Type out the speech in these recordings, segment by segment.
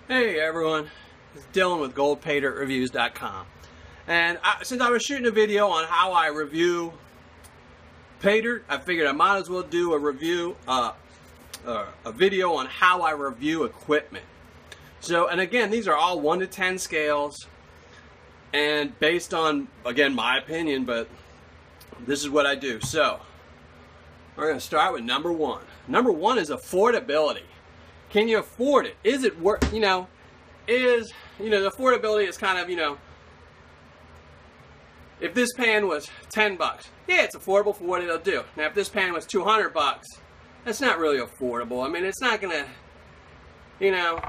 Hey everyone, it's Dylan with GoldPaydirtReviews.com, and since I was shooting a video on how I review Paydirt, I figured I might as well do a video on how I review equipment. So, and again, these are all 1 to 10 scales, and based on, again, my opinion, but this is what I do. So, we're going to start with number 1. Number 1 is affordability. Can you afford it? Is it worth, the affordability is kind of, if this pan was 10 bucks, yeah, it's affordable for what it'll do. Now, if this pan was 200 bucks, that's not really affordable. I mean, it's not going to,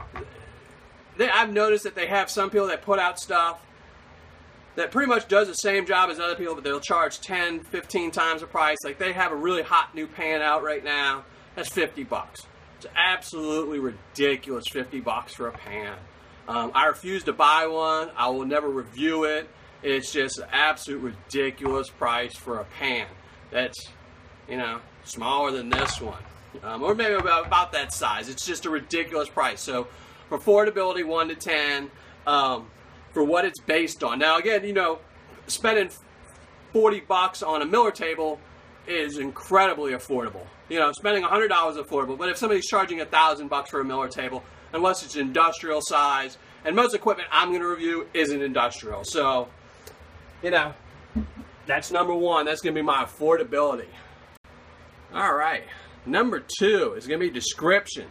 I've noticed that they have some people that put out stuff that pretty much does the same job as other people, but they'll charge 10, 15 times the price. Like, they have a really hot new pan out right now. That's 50 bucks. It's absolutely ridiculous, 50 bucks for a pan. I refuse to buy one. I will never review it. It's just an absolute ridiculous price for a pan. That's, smaller than this one. Or maybe about that size. It's just a ridiculous price. So, for affordability, 1 to 10, for what it's based on. Now, again, spending 40 bucks on a Miller table is incredibly affordable. Spending $100 is affordable, but if somebody's charging $1,000 for a Miller table, unless it's industrial size, and most equipment I'm going to review isn't industrial, so, that's number 1. That's going to be my affordability. Alright, number 2 is going to be description.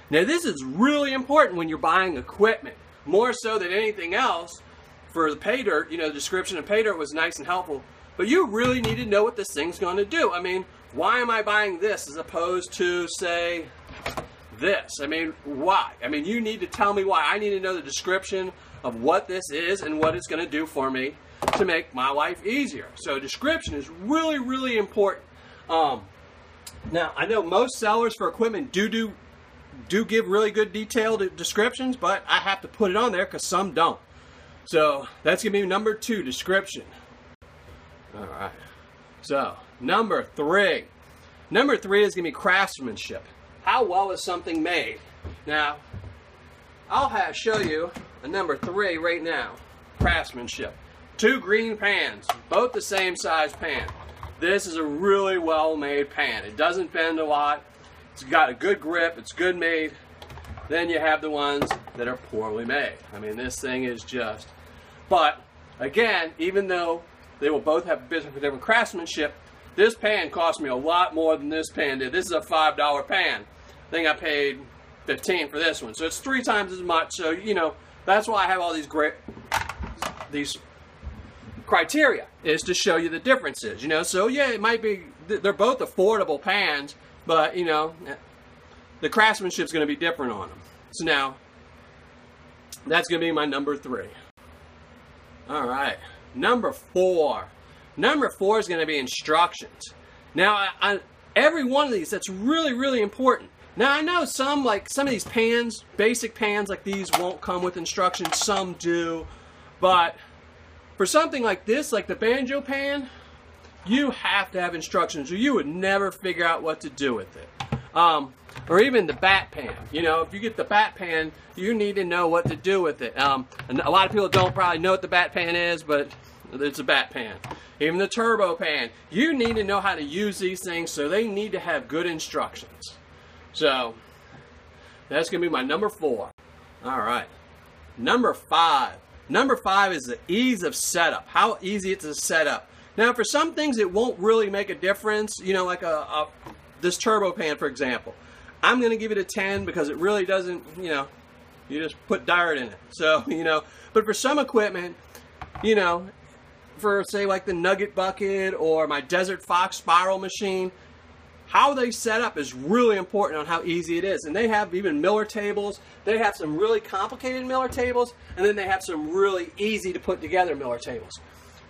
Now, this is really important when you're buying equipment, more so than anything else. For the Paydirt, the description of Paydirt was nice and helpful, but you really need to know what this thing's going to do. I mean, why am I buying this as opposed to, say, this? I mean, why? I mean, you need to tell me why. I need to know the description of what this is and what it's going to do for me to make my life easier. So description is really, really important. Now, I know most sellers for equipment do give really good detailed descriptions, but I have to put it on there because some don't. So that's going to be number 2, description. Alright, so number 3. Number 3 is going to be craftsmanship. How well is something made? Now, I'll show you a number 3 right now. Craftsmanship. 2 green pans, both the same size pan. This is a really well made pan. It doesn't bend a lot. It's got a good grip. It's good made. Then you have the ones that are poorly made. I mean, this thing is just... But, again, even though they will both have different craftsmanship, this pan cost me a lot more than this pan did. This is a $5 pan. I think I paid $15 for this one. So it's 3 times as much. So, that's why I have all these criteria, is to show you the differences. So yeah, it might be, they're both affordable pans, but, the craftsmanship's going to be different on them. So now, that's going to be my number 3. Alright, number 4. Number 4 is going to be instructions. Now, every one of these, that's really, really important. Now, I know some of these pans, basic pans like these, won't come with instructions. Some do. But for something like this, like the banjo pan, you have to have instructions, or you would never figure out what to do with it. Or even the bat pan. If you get the bat pan, you need to know what to do with it. And a lot of people don't probably know what the bat pan is, but it's a bat pan. Even the turbo pan. You need to know how to use these things, so they need to have good instructions. So, that's going to be my number 4. Alright. Number 5. Number 5 is the ease of setup. How easy it is to set up. Now, for some things, it won't really make a difference. Like this turbo pan, for example. I'm going to give it a 10 because it really doesn't, you just put dirt in it. So, but for some equipment, for say like the Nugget Bucket or my Desert Fox spiral machine, how they set up is really important on how easy it is. And they have even Miller tables. They have some really complicated Miller tables, and then they have some really easy to put together Miller tables.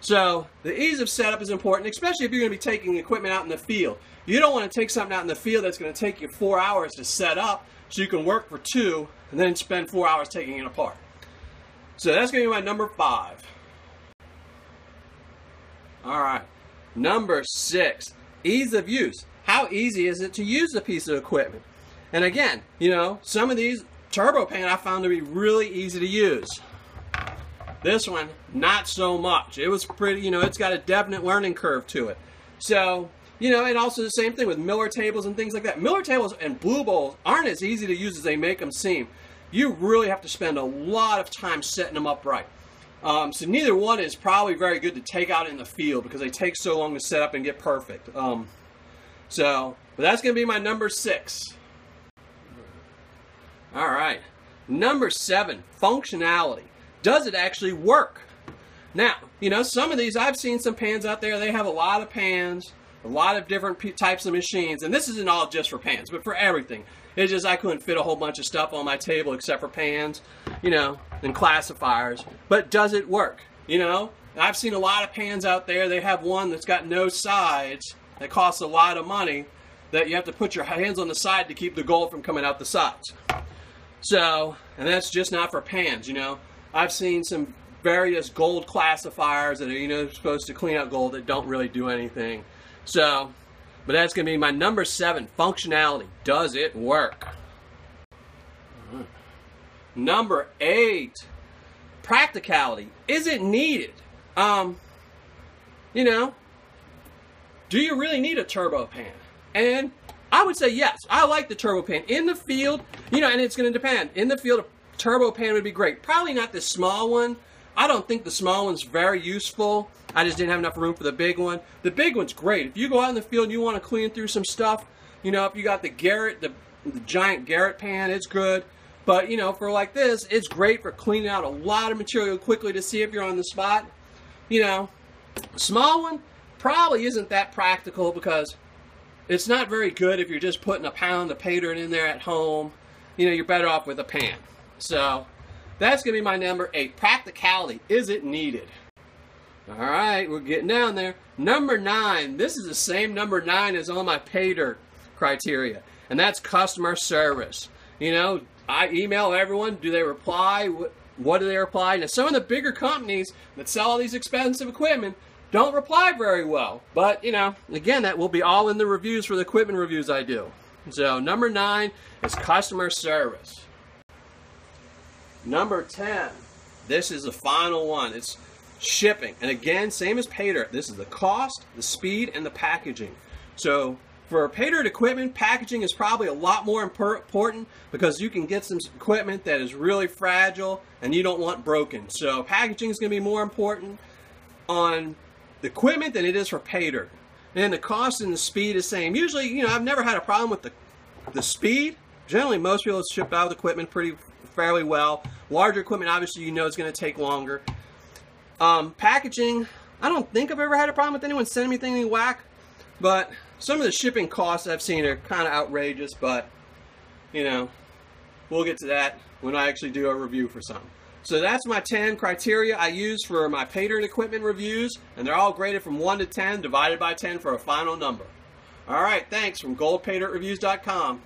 So the ease of setup is important, especially if you're going to be taking equipment out in the field. You don't want to take something out in the field that's going to take you 4 hours to set up, so you can work for 2 and then spend 4 hours taking it apart. So that's going to be my number 5. Alright, number 6, ease of use. How easy is it to use a piece of equipment? And again, some of these turbo pan I found to be really easy to use. This one, not so much. It was pretty, you know, it's got a definite learning curve to it. So, you know, and also the same thing with Miller tables and things like that. Miller tables and blue bowls aren't as easy to use as they make them seem. You really have to spend a lot of time setting them up right. So neither one is probably very good to take out in the field because they take so long to set up and get perfect. But that's going to be my number 6. All right. Number 7, functionality. Does it actually work? Now, you know, some of these, I've seen some pans out there, they have a lot of pans, a lot of different types of machines, and this isn't all just for pans, but for everything. It's just I couldn't fit a whole bunch of stuff on my table except for pans, you know, and classifiers. But does it work? You know, I've seen a lot of pans out there. They have one that's got no sides that costs a lot of money that you have to put your hands on the side to keep the gold from coming out the sides. So, and that's just not for pans, you know. I've seen some various gold classifiers that are, you know, supposed to clean out gold that don't really do anything. So, but that's going to be my number 7, functionality. Does it work? Number 8, practicality. Is it needed? You know, do you really need a turbo pan? And I would say yes. I like the turbo pan. In the field, you know, and it's going to depend. In the field, a turbo pan would be great. Probably not the small one. I don't think the small one's very useful. I just didn't have enough room for the big one. The big one's great. If you go out in the field and you want to clean through some stuff, you know, if you got the Garrett, the giant Garrett pan, it's good. But, you know, for like this, it's great for cleaning out a lot of material quickly to see if you're on the spot. You know, small one probably isn't that practical because it's not very good if you're just putting a pound of Paydirt in there at home. You know, you're better off with a pan. So, that's going to be my number 8. Practicality. Is it needed? All right, we're getting down there. Number 9. This is the same number 9 as on my Paydirt criteria, and that's customer service. You know, I email everyone. Do they reply? What do they reply? Now, some of the bigger companies that sell all these expensive equipment don't reply very well. But, you know, again, that will be all in the reviews for the equipment reviews I do. So, number 9 is customer service. Number 10, this is the final one. It's shipping. And again, same as Paydirt. This is the cost, the speed, and the packaging. So for Paydirt equipment, packaging is probably a lot more important because you can get some equipment that is really fragile and you don't want broken. So packaging is going to be more important on the equipment than it is for Paydirt. And the cost and the speed is the same. Usually, you know, I've never had a problem with the speed. Generally, most people ship out the equipment fairly well. Larger equipment, obviously, you know it's going to take longer. Packaging, I don't think I've ever had a problem with anyone sending me anything whack, but some of the shipping costs I've seen are kind of outrageous, but, you know, we'll get to that when I actually do a review for some. So that's my 10 criteria I use for my Paydirt equipment reviews, and they're all graded from 1 to 10, divided by 10 for a final number. All right, thanks from goldpaydyrtreviews.com.